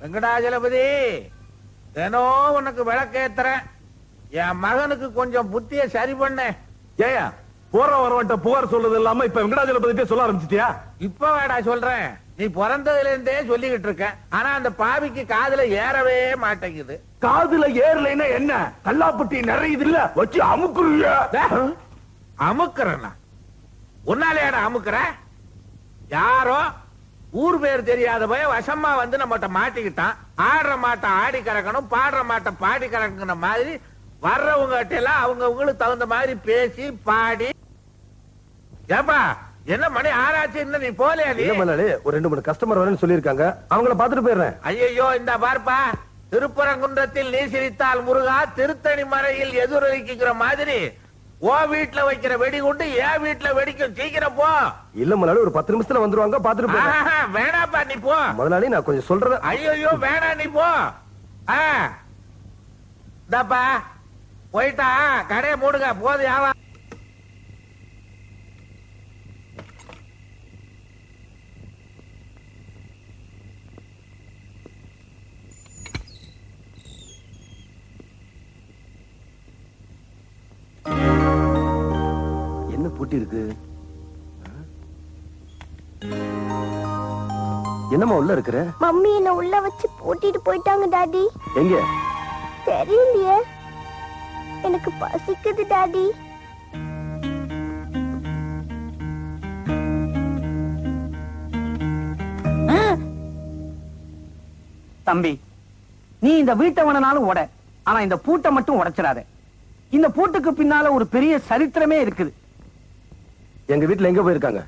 வெங்கடாஜலபதி, தினம் உனக்கு விளக்கேத்துறேன். என் மகனுக்கு கொஞ்சம் புத்திய சரி பண்ண. ஏயா போற வரவன்ட்ட புகார் சொல்றது இல்லாம இப்ப வெங்கடாஜலபதிட்டே சொல்ல ஆரம்பிச்சிட்டியா? இப்ப வேடா சொல்றேன். நீ பிறந்ததுல இருந்தே சொல்லிக்கிட்டு இருக்க. ஆனா அந்த பாவிக்கு காதுல ஏறவே மாட்டேங்குது. காதுல ஏறலைன்னா என்ன? கல்லாப்பட்டி நிறையுது இல்ல, வச்சு அமுக்குறிய. அமுக்குறனா? உன்னாலேடா அமுக்குற? யாரோ ஊர் பேர் தெரியாத போய் வசமா வந்து நம்மகிட்ட மாட்டிக்கிட்டான். ஆடுற மாட்டை ஆடி கறக்கணும், பாடுற மாட்டை பாடி கறக்குற மாதிரி வர்றவங்க கிட்ட எல்லாம் அவங்களுக்கு தகுந்த மாதிரி பேசி பாடி. ஏப்பா, என்ன மணி ஆராய்ச்சி, இன்னும் நீ போலையா? நீ ஒரு 2-3 கஸ்டமர் வரேன்னு சொல்லிருக்காங்க, அவங்கள பாத்துட்டு போயிடுறேன். ஐயோ, இந்த பார்ப்பா, திருப்பரங்குன்றத்தில் நீ சிரித்தால் முருகா, திருத்தணி மறையில் எதிரொலிக்கிற மாதிரி ஓ வீட்டுல வைக்கிற வெடிகுண்டு என் வீட்டுல வெடிக்கும். சீக்கிரம் போ. இல்ல முதலாளி, ஒரு 10 நிமிஷத்துல வந்துருவாங்க, பாத்துட்டு போயிடுறேன். வேணாப்பா, நீ போ முதலாளி. நான் கொஞ்சம் சொல்றேன். ஐயோ வேணா, நீ போ. இந்தாப்பா போயிட்டா கடையை மூடுங்க. போது யாவா. என்ன பூட்டி இருக்கு? என்னம்மா உள்ள இருக்கிற? மம்மி என்ன உள்ள வச்சு பூட்டிட்டு போயிட்டாங்க டாடி. எங்க? தெரியலையே, எனக்கு பசிக்குது டாடி. தம்பி, நீ இந்த வீட்டை வேணாலும் உட, ஆனா இந்த பூட்டை மட்டும் உடைச்சிடாத. இந்த பூட்டுக்கு பின்னால ஒரு பெரிய சரித்திரமே இருக்குது. எங்க வீட்டுல எங்க போயிருக்காங்க?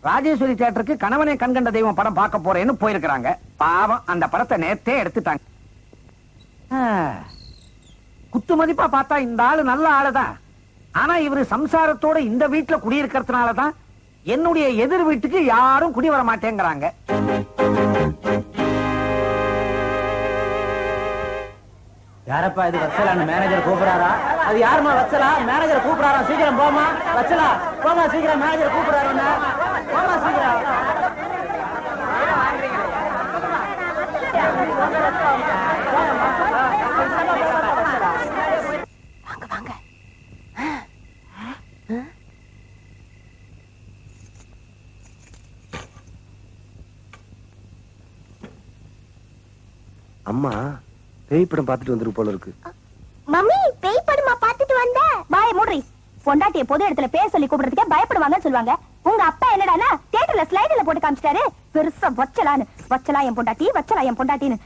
ராஜேஸ்வரி தியேட்டருக்கு கணவனே கண்கண்ட தெய்வம் படம் பார்க்க போறேன்னு போயிருக்கிறாங்க. பாவம், அந்த படத்தை நேத்தே எடுத்துட்டாங்க. குத்து மதிப்பா பார்த்தா இந்த ஆளு நல்ல ஆளுதான். ஆனா இவரு சம்சாரத்தோட இந்த வீட்டுல குடியிருக்கிறதுனாலதான் என்னுடைய எதிர் வீட்டுக்கு யாரும் குடி வர மாட்டேங்கிறாங்க. யாரப்பா இது? வச்சலான்னு மேனேஜர் கூப்பிடாரா? அது யாருமா வச்சலா? மேனேஜர் கூப்பிடாரா? சீக்கிரம் போமா. வச்சலா போமா, சீக்கிரம் மேனேஜர் கூப்பிடாரு. போமா சீக்கிரம். வாங்க வாங்க. அம்மா பேய் படம் பாத்துட்டு வந்துருக்கு போல இருக்கு. மம்மி, பேய் படமா பாத்துட்டு வந்த? பாய மூடி. பொண்டாட்டிய பொது இடத்துல பேர் சொல்லி கூப்பிடுறதுக்கே பயப்படுவாங்கன்னு சொல்லுவாங்க. உங்க அப்பா என்னடானா தியேட்டர்ல ஸ்லைடுல போட்டு காமிச்சிட்டாரு. பெருசா வச்சலான்னு, வச்சலா என் பொண்டாட்டி, வச்சலா என் பொண்டாட்டின்னு.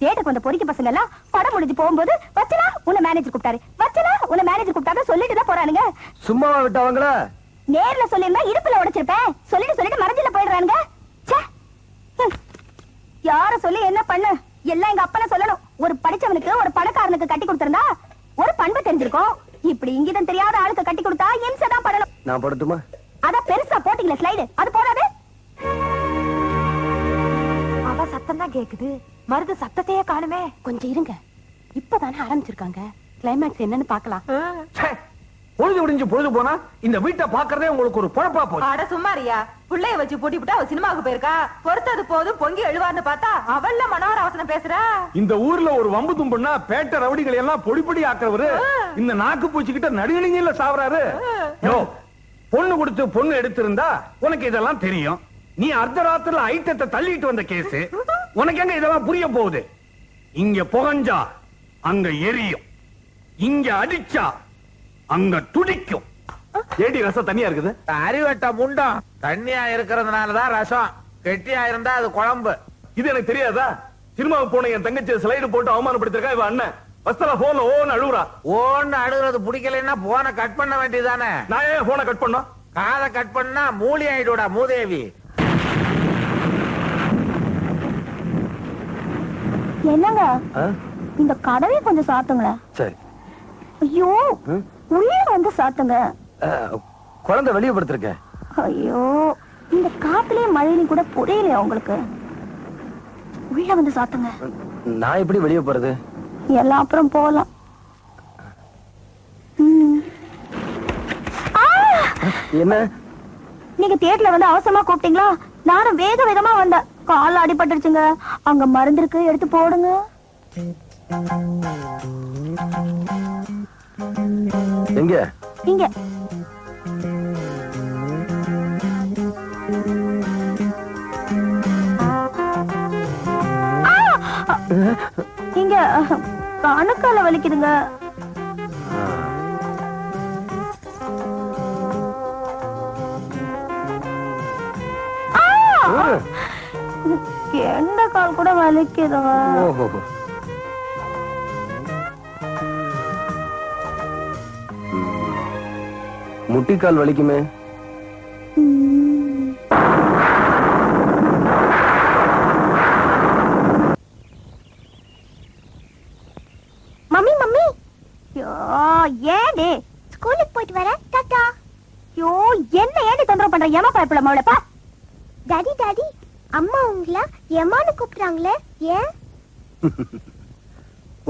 தியேட்டருக்கு வந்த பொறிக்க பசங்க எல்லாம் படம் முடிஞ்சு போகும்போது வச்சலா உன்னை மேனேஜர் கூப்பிட்டாரு, வச்சலா உன்னை மேனேஜர் கூப்பிட்டாரு சொல்லிட்டு தான் போறானுங்க. சும்மாவா விட்டாங்களா? நேர்ல சொல்லிருந்தா இடுப்புல உடைச்சிருப்பேன். சொல்லிட்டு மறைஞ்சில போயிடுறானுங்க. யார சொல்லி என்ன பண்ண? எல்லாம் எங்க அப்பா சொல்லணும். ஒரு படிச்சவனுக்கு ஒரு பணக்காரனுக்கு கட்டி கொடுத்திருந்தா ஒரு பண்பு தெரிஞ்சிருக்கும். இப்படி இங்கிதம் தெரியாத ஆளுக்கு கட்டி கொடுத்தா இம்சைதான் படணும். நான் படட்டுமா? அத பெருசா போட்டீங்களே ஸ்லைடு, அது போடாது. அவ சத்தம் தான் கேக்குது, மருது சத்தத்தையே காணுமே. கொஞ்சம் இருங்க, இப்பதானே ஆரம்பிச்சிருக்காங்க. கிளைமேக்ஸ் என்னன்னு பாக்கலாம். பொழுது விடிஞ்சு பொழுது போனா இந்த வீட்டை பாக்குறதே உங்களுக்கு ஒரு பொழப்பா போச்சு. அட சும்மாரியா, புள்ளைய வச்சு பூட்டி விட்டா அவ சினிமாவுக்கு போயிருக்கா. பொறுத்தது போதும் பொங்கி எழுவார்னு பார்த்தா அவள்ல மனோகர அவசனம் பேசுறா. இந்த ஊர்ல ஒரு வம்பு தும்புன்னா பேட்ட ரவுடிகளை எல்லாம் பொடி பொடி ஆக்குறவரு இந்த நாக்கு பூச்சிக்கிட்ட நடுநிலையில சாவறாரு. பொண்ணு கொடுத்து பொண்ணு எடுத்திருந்தா உனக்கு இதெல்லாம் தெரியும். நீ அர்த்தராத்திரில ஐட்டத்தை தள்ளிட்டு வந்த கேஸ் உனக்கு எங்க இதெல்லாம் புரிய போகுது? இங்க புகஞ்சா அங்க எரியும், இங்க அடிச்சா அங்க துடிக்கும். ஏடி ரசம் தண்ணியா இருக்குது? அறிவட்ட முண்டம் தண்ணியா இருக்கிறதுனாலதான் ரசம், கெட்டியா இருந்தா அது குழம்பு. இது எனக்கு தெரியாதா? சினிமாவுக்கு போன என் தங்கச்சி ஸ்லைடு போட்டு அவமானப்படுத்திருக்கா இவ அண்ணன். வஸ்தலா போன்ல ஓன்னு அழுகுறா. ஓன்னு அழுகுறது பிடிக்கலன்னா போனை கட் பண்ண வேண்டியதானே. நான் ஏன் போனை கட் பண்ணோம்? காதை கட் பண்ணா மூலி ஆயிடுடா மூதேவி. என்னங்க இந்த கதவை கொஞ்சம் சாத்துங்களேன். சரி. ஐயோ, உள்ளே வந்து சாத்துங்க. குழந்தை வெளியே படுத்திருக்க. ஐயோ, இந்த காத்துலயும் மழையிலும் கூட புரியலையா உங்களுக்கு? உள்ள வந்து சாத்துங்க. நான் எப்படி வெளியே போறது? எல்லாம் அப்புறம் போலாம். என்ன? நீங்க தியேட்டர்ல வந்து அவசரமா கூப்பிட்டீங்களா? நானும் வேக வேகமா வந்தேன். கால் அடிபட்டுருச்சுங்க. அங்க மருந்து இருக்கு, எடுத்து போடுங்க. எங்க? இங்க. இங்க கணுக்கால வலிக்குதுங்க. எந்த கால் கூட வலிக்குதுங்க. முட்டிக்கால் வலிக்குமே. மம்மி மம்மி, ஏடி ஸ்கூலுக்கு போயிட்டு வர? டாடா. யோ, என்ன ஏடி தொந்தரவு பண்ற? ஏமா பயப்பட மாவளப்பா? டாடி டாடி, அம்மா உங்கள ஏமான்னு கூப்பிடுறாங்களே, ஏன்?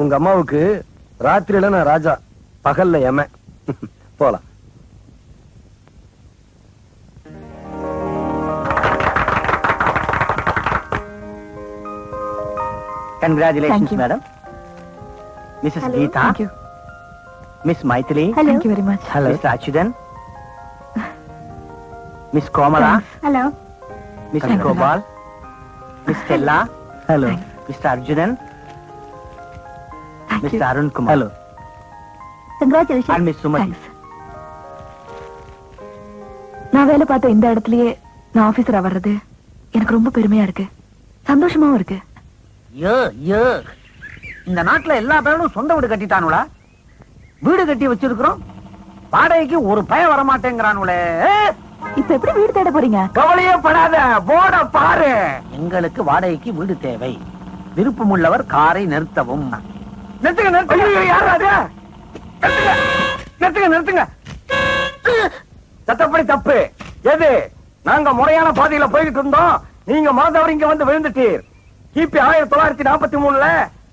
உங்க அம்மாவுக்கு ராத்திரியில நான் ராஜா, பகல்ல எம. போலாம். Congratulations, madam. Mrs. Hello. Geeta. Thank you. Miss Maithili. Hello. Thank you very much. Hello. Mr. Achudan. Miss Komala. Hello. Mr. Thank you. Gopal. Miss Stella. Hello. Mr. Arjunan. Thank Mr. you. Arun Kumar. Hello. Congratulations. And Miss Sumati. Thanks. நான் வேலை பார்த்த இந்த இடத்துலயே நான் ஆபீசரா வர்றது எனக்கு ரொம்ப பெருமையா இருக்கு, சந்தோஷமாவும் இருக்கு. இந்த நாட்டுல எல்லா பேரும் சொந்த வீடு கட்டிட்டானுங்களா? வீடு கட்டி வச்சிருக்கிறோம், வாடகைக்கு ஒரு பய வர மாட்டேங்கிறானுங்களே. இப்ப எப்படி வீடு தேட போறீங்க? கவலையே படாத, போட பாரு. எங்களுக்கு வாடகைக்கு வீடு தேவை, விருப்பமுள்ளவர் காரை நிறுத்தவும். நிறுத்துங்க நிறுத்துங்க. யாரு அது? நிறுத்துங்க நிறுத்துங்க. சட்டப்படி தப்பு. எது? நாங்க முறையான பாதையில போயிட்டு இருந்தோம், நீங்க மறந்தவர் இங்க வந்து விழுந்துட்டீர். கிபி 1943ல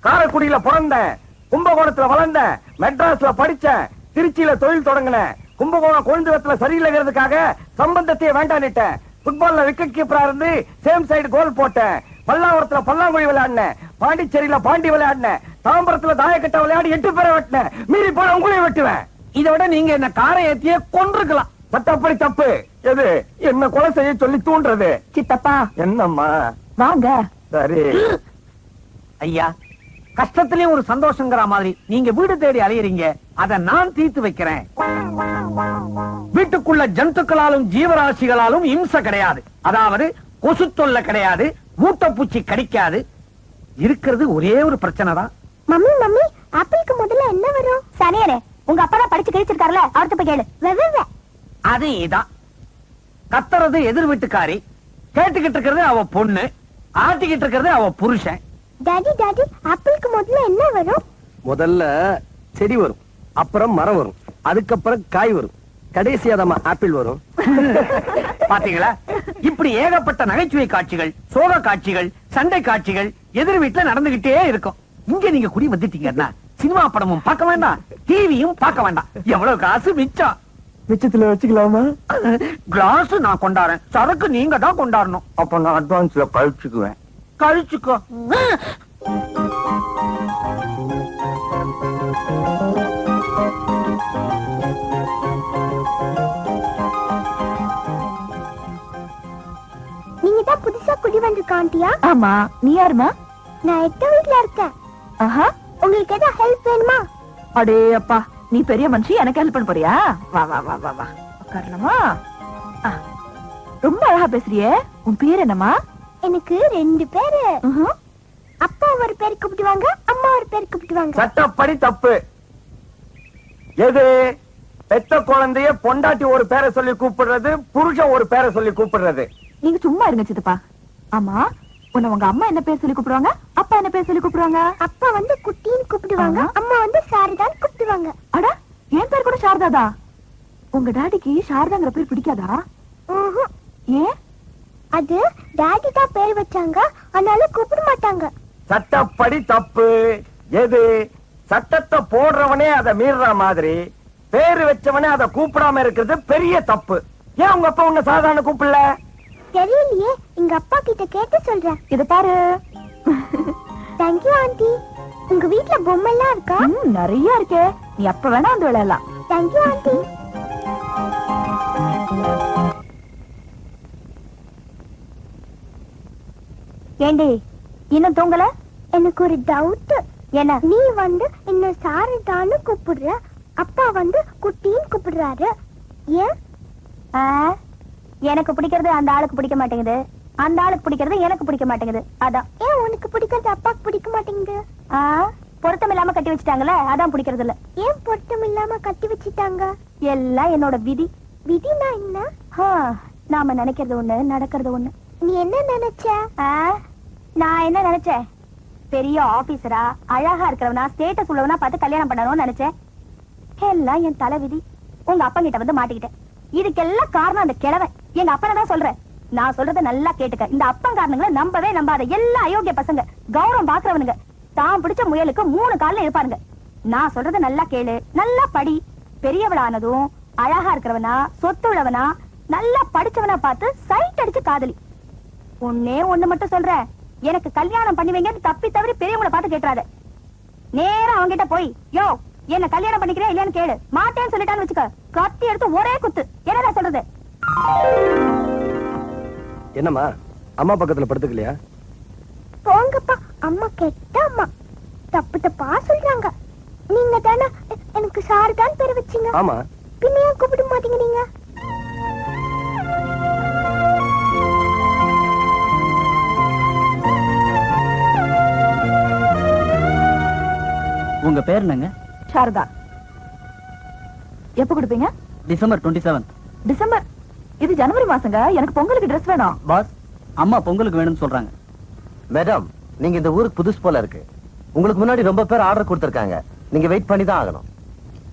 காரைக்குடியில பிறந்தேன், கும்பகோணத்துல வளர்ந்தேன், மெட்ராஸ்ல படிச்சேன், திருச்சியில தொழில் தொடங்கினேன். கும்பகோணம் கொழுந்துவத்துல சரியில்லைங்கிறதுக்காக சம்பந்தத்தையே வேண்டான்னுட்டேன். ஃபுட்பால்ல விக்கெட் கீப்பரா இருந்து சேம் சைடு கோல் போட்டேன். பல்லாவரத்துல பல்லாங்குழி விளையாடினேன், பாண்டிச்சேரியில பாண்டி விளையாடினேன், தாம்பரத்துல தாயக்கட்ட விளையாடி 8 பேரை வெட்டினேன். மீறி போன உங்களையும் வெட்டுவேன். இதை விட நீங்க என்ன காரை ஏத்தியே கொன்றுக்கலாம். சட்டப்படி தப்பு. எது? என்ன கொலை செய்ய சொல்லி தூண்டுறது. சித்தப்பா என்னம்மா? வாங்க. சரி ஐயா, கஷ்டத்திலயும் ஒரு சந்தோஷங்கிற மாதிரி நீங்க வீடு தேடி அலையறீங்க, அதை நான் தீர்த்து வைக்கிறேன். வீட்டுக்குள்ள ஜந்துக்களாலும் ஜீவராசிகளாலும் இம்சை கிடையாது, அதாவது கொசு தொல்லை கிடையாது, மூட்டைப்பூச்சி கடிக்காது. இருக்கிறது ஒரே ஒரு பிரச்சனை தான். மம்மி மம்மி, ஆப்பிளுக்கு முதல்ல என்ன வரும்? சனியனே, உங்க அப்பா தான் படிச்சு கிழிச்சிருக்காருல, அவர்கிட்ட போய் கேளு. அது இதான். கத்துறது எதிர் வீட்டுக்காரி, கேட்டுக்கிட்டு இருக்கிறது அவ பொண்ணு, ஆட்டிக்கிட்டு இருக்கிறது அவ புருஷன். டாடி டாடி, ஆப்பிளுக்கு முதல்ல என்ன வரும்? முதல்ல செடி வரும், அப்புறம் மரம் வரும், அதுக்கப்புறம் காய் வரும், கடைசியா தான் ஆப்பிள் வரும். பாத்தீங்களா? இப்படி ஏகப்பட்ட நகைச்சுவை காட்சிகள், சோக காட்சிகள், சண்டை காட்சிகள் எதிர் வீட்டுல நடந்துகிட்டே இருக்கும். இங்க நீங்க குடி வந்துட்டீங்கன்னா சினிமா படமும் பார்க்க வேண்டாம், டிவியும் பார்க்க வேண்டாம். எவ்வளவு காசு மிச்சம். மிச்சத்துல வச்சுக்கலாமா? கிளாஸ் நான் கொண்டாடுறேன், சரக்கு நீங்க தான் கொண்டாடணும். அப்ப நான் அட்வான்ஸ்ல கழிச்சுக்குவேன். கழிச்சுக்கோ. நீங்க தான் புதுசா குடி வந்திருக்க ஆண்டியா? ஆமா, நீ யாருமா? நான் 8 வீட்ல இருக்கேன். ஆஹா, உங்களுக்கு ஏதாவது ஹெல்ப் வேணுமா? அடே அப்பா, நீ பெரிய மனுஷி, எனக்கு ஹெல்ப் பண்ண போறியா? வா வா வா வா வா, உட்காரலாமா? ஆ, ரொம்ப அழகா பேசுறியே. உன் பேர் என்னம்மா? எனக்கு 2 பேரு. ம்ஹும். அப்பா ஒரு பேர் கூப்பிடுவாங்க, அம்மா ஒரு பேர் கூப்பிடுவாங்க. சட்டப்படி தப்பு. எது? பெத்த குழந்தைய பொண்டாட்டி ஒரு பேரை சொல்லி கூப்பிடுறது, புருஷன் ஒரு பேரை சொல்லி கூப்பிடுறது. நீங்க சும்மா இருங்க சித்தப்பா. ஆமா, உன்னை உங்க அம்மா என்ன பேர் சொல்லி கூப்பிடுவாங்க, அப்பா என்ன பேர் சொல்லி கூப்பிடுவாங்க? அப்பா வந்து குட்டின்னு கூப்பிடுவாங்க, ஆஹா. அம்மா வந்து சாரதான்னு கூப்பிடுவாங்க. அட, என் பேர் கூட சாரதாதா? உங்க டாடிக்கு சாரதாங்கிற பேர் பிடிக்காதா? ம்ஹும். ஏன்? அது டாடி தான் பேர் வச்சாங்க, அதனால கூப்பிட மாட்டாங்க. சட்டப்படி தப்பு. எது? சட்டத்தை போடுறவனே அதை மீறுற மாதிரி பேரு வச்சவனே அதை கூப்பிடாம இருக்கிறது பெரிய தப்பு. ஏன் உங்க அப்பா உன்னை சாதாரண கூப்பிடல? தெரியலையே, இங்க எங்க அப்பா கிட்ட கேட்டு சொல்றேன். இது பாரு. Thank you aunty. உங்க வீட்ல பொம்மை எல்லாம் இருக்கா? நிறைய இருக்கே, நீ அப்ப வேணா வந்து விளையாடலாம். Thank you aunty. ஏண்டி இன்னும் தூங்கல? எனக்கு ஒரு டவுட். என்ன? நீ வந்து என்ன சாரதான்னு கூப்பிடுற, அப்பா வந்து குட்டின்னு கூப்பிடுறாரு. ஏன்? எனக்கு பிடிக்கிறது அந்த ஆளுக்கு பிடிக்க மாட்டேங்குது, அந்த ஆளுக்கு பிடிக்கிறது எனக்கு பிடிக்க மாட்டேங்குது. அதான். ஏன் உனக்கு பிடிக்கிறது அப்பாக்கு பிடிக்க மாட்டேங்குது? பொருத்தம் இல்லாம கட்டி வச்சுட்டாங்கல்ல, அதான் பிடிக்கிறது இல்ல. ஏன் பொருத்தம் இல்லாம கட்டி வச்சுட்டாங்க? எல்லாம் என்னோட விதி. விதினா என்ன? நாம நினைக்கிறது ஒண்ணு, நடக்கிறது ஒண்ணு. நீ என்ன நினைச்ச? நான் என்ன நினைச்சேன்? பெரிய ஆபீசரா, அழகா இருக்கிறவனா, ஸ்டேட்டஸ் உள்ளவனா பார்த்து கல்யாணம் பண்ணணும்னு நினைச்சேன். எல்லாம் என் தலை விதி. உங்க அப்பா கிட்ட வந்து மாட்டிக்கிட்டேன். இதுக்கெல்லாம் காரணம் அந்த கிழவன். எங்க அப்பனை தான் சொல்றேன். நான் சொல்றத நல்லா கேட்டுக்க. இந்த அப்பன் காரணங்களை நம்பவே நம்பாத. எல்லாம் அயோக்கிய பசங்க, கௌரவம் பாக்குறவனுங்க. தான் பிடிச்ச முயலுக்கு 3 கால்ல இருப்பாருங்க. நான் சொல்றத நல்லா கேளு, நல்லா படி. பெரியவளானதும் அழகா இருக்கிறவனா, சொத்து உள்ளவனா, நல்லா படிச்சவனா பார்த்து சைட் அடிச்சு காதலி. ஒன்னே ஒண்ணு மட்டும் சொல்றேன், எனக்கு கல்யாணம் பண்ணி வைங்க தப்பி தவறி பெரியவங்களை பார்த்து கேட்டுறாத. நேரா அவங்கிட்ட போய், யோ என்ன கல்யாணம் பண்ணிக்கிறேன் இல்லையான்னு கேளு. மாட்டேன்னு சொல்லிட்டான்னு வச்சுக்க, கத்தி எடுத்து ஒரே குத்து. என்னடா சொல்றது? என்னம்மா, அம்மா பக்கத்துல படுத்துக்கலையா? போங்கப்பா, அம்மா கெட்ட அம்மா. தப்பு தப்பா சொல்றாங்க. நீங்க தானே எனக்கு சாரதான் பேர் வச்சீங்க. ஆமா. பின்ன ஏன் கூப்பிட மாட்டீங்க நீங்க? உங்க பேர் என்னங்க? சாரதா. எப்ப கொடுப்பீங்க? டிசம்பர் 27. டிசம்பர்? இது ஜனவரி மாசங்க. எனக்கு பொங்கலுக்கு ட்ரெஸ் வேணும். பாஸ், அம்மா பொங்கலுக்கு வேணும்னு சொல்றாங்க. மேடம், நீங்க இந்த ஊருக்கு புதுசு போல இருக்கு. உங்களுக்கு முன்னாடி ரொம்ப பேர் ஆர்டர் கொடுத்திருக்காங்க. நீங்க வெயிட் பண்ணி தான் ஆகணும்.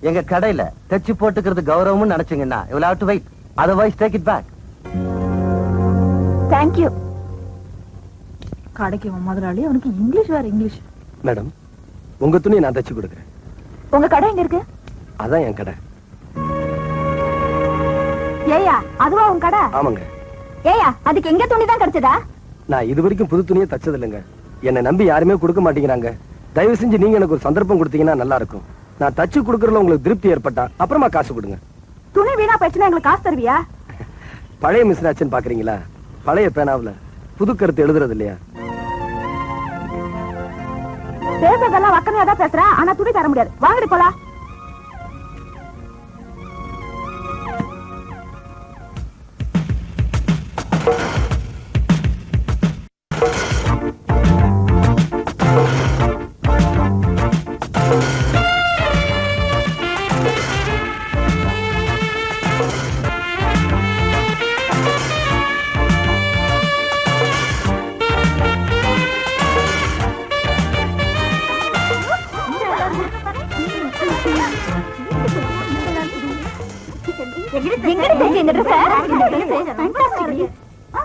எங்க கடையில தச்சு போட்டுக்கிறது கௌரவம்னு நினைச்சீங்கன்னா you will have to wait. Otherwise take it back. Thank you. கடைக்கு முதலாளி, அவனுக்கு இங்கிலீஷ் வேற இங்கிலீஷ். மேடம், உங்க துணியை நான் தச்சு கொடுக்குறேன். உங்க கடை எங்க இருக்கு? அதான் என் கடை. ஏயா அதுவா உன் கடை? ஆமாங்க. ஏயா அதுக்கு எங்க துணி தான் கிடைச்சதா? நான் இது வரைக்கும் புது துணியை தச்சது இல்லைங்க. என்னை நம்பி யாருமே கொடுக்க மாட்டேங்கிறாங்க. தயவு செஞ்சு நீங்க எனக்கு ஒரு சந்தர்ப்பம் கொடுத்தீங்கன்னா நல்லா இருக்கும். நான் தச்சு கொடுக்கறதுல உங்களுக்கு திருப்தி ஏற்பட்டா அப்புறமா காசு கொடுங்க. துணி வீணா போயிடுச்சுன்னா எங்களுக்கு காசு தருவியா? பழைய மிஸ் ஆச்சுன்னு பாக்குறீங்களா? பழைய பேனாவுல புது கருத்து எழுதுறது இல்லையா? பேசுறதெல்லாம் வக்கமையா தான் பேசுற, ஆனா துணி தர முடியாது. வாங்கடி போலாம்.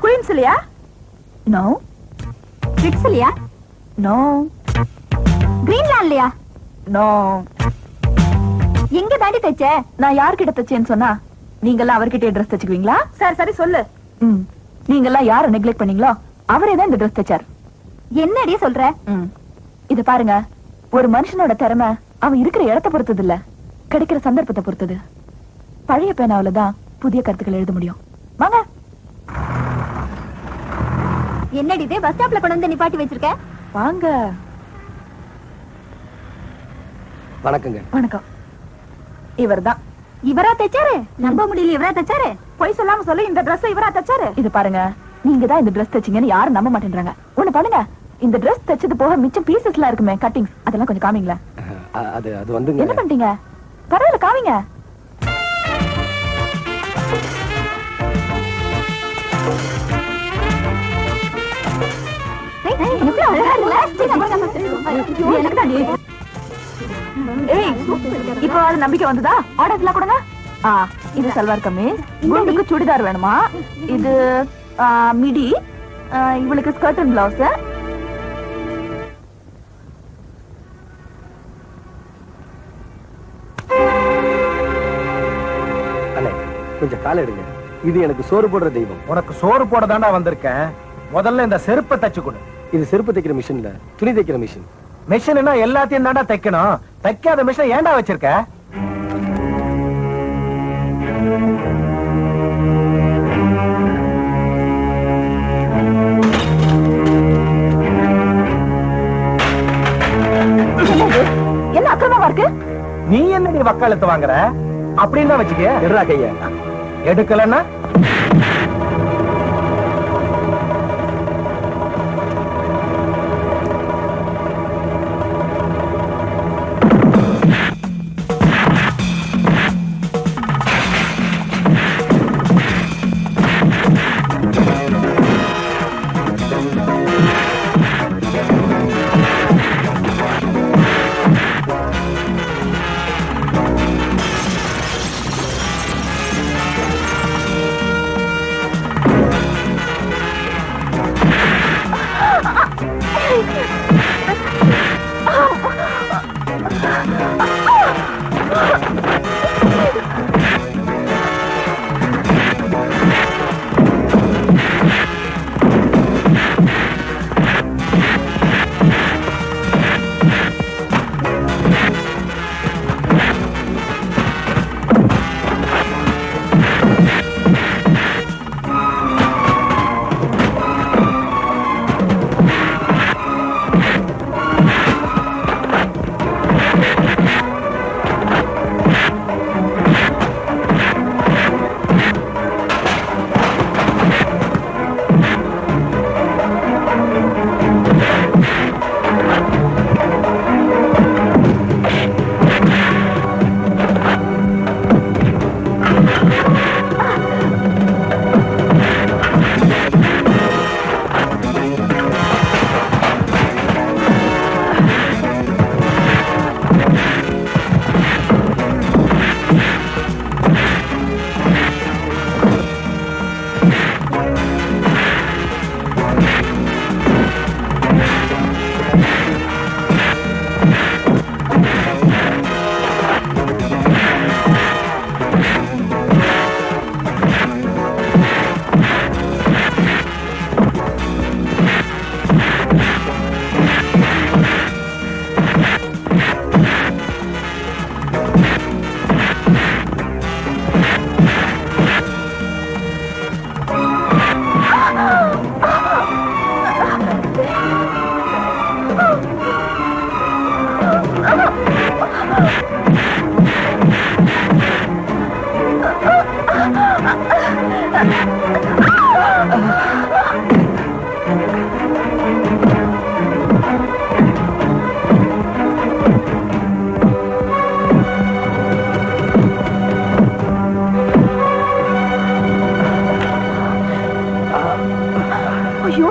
குயின்ஸ்லியா? நோ. பிரிட்ஸ்லியா? நோ. கிரீன்லாண்ட்லயா? நோ. எங்க தாண்டி தைச்ச? நான் யார்கிட்ட தச்சேன்னு சொன்னா நீங்கெல்லாம் அவர்கிட்ட ட்ரெஸ் தச்சுக்குவீங்களா? சரி சரி சொல்லு. நீங்கெல்லாம் யார நெக்லெக்ட் பண்ணீங்களோ அவரே தான் இந்த ட்ரெஸ் தச்சார். என்னடி சொல்ற? இது பாருங்க, ஒரு மனுஷனோட திறமை அவன் இருக்கிற இடத்தை பொறுத்தது இல்ல, கிடைக்கிற சந்தர்ப்பத்தை பொறுத்தது. பழைய பேனாவில தான் புதிய கருத்துக்கள் எழுத முடியும். வாங்க. என்னடி இது பஸ் ஸ்டாப்ல கொண்டு வந்து நிப்பாட்டி வச்சிருக்க? வாங்க. வணக்கங்க. வணக்கம். இவர்தான். இவரா தைச்சாரு? நம்ப முடியல. இவரா தைச்சாரு? போய் சொல்லாம சொல்லி இந்த Dress இவரா தைச்சாரு? இது பாருங்க, நீங்க தான் இந்த Dress தைச்சீங்கன்னு யாரும் நம்ப மாட்டேன்றாங்க. ஒண்ணு பண்ணுங்க, இந்த Dress தைச்சது போக மிச்சம் பீசஸ்லாம் இருக்குமே, கட்டிங்ஸ், அதெல்லாம் கொஞ்சம் காமிங்களா? அது வந்து என்ன பண்ணிட்டீங்க? பரவாயில்ல, காமிங்க. இப்போ அது நம்பிக்கை வந்ததா? ஆர்டர்ஸ்லாம் கொடுங்க. இது சல்வார் கமீஸ், குண்டுக்கு சுடிதார் வேணுமா? இது மிடி, இவளுக்கு ஸ்கர்ட் அண்ட் பிளவுஸ். அண்ணே, கொஞ்சம் கால எடுங்க. இது எனக்கு சோறு போடுற தெய்வம். உனக்கு சோறு போட தாண்டா வந்திருக்கேன். முதல்ல இந்த செருப்பை தச்சு கொடு. இது செருப்பு தைக்கிற மிஷின் இல்ல, துணி தைக்கிற மிஷின். மிஷின்னா எல்லாத்தையும் தாண்டா தைக்கணும். தைக்காத மிஷின் ஏன்டா வச்சிருக்க? என்ன அக்கிரமமா இருக்கு? நீ என்னடி வக்காலத்து வாங்குற? அப்படின்னு தான் வச்சுக்க. எடுறா கைய. எடுக்கலன்னா ஐயோ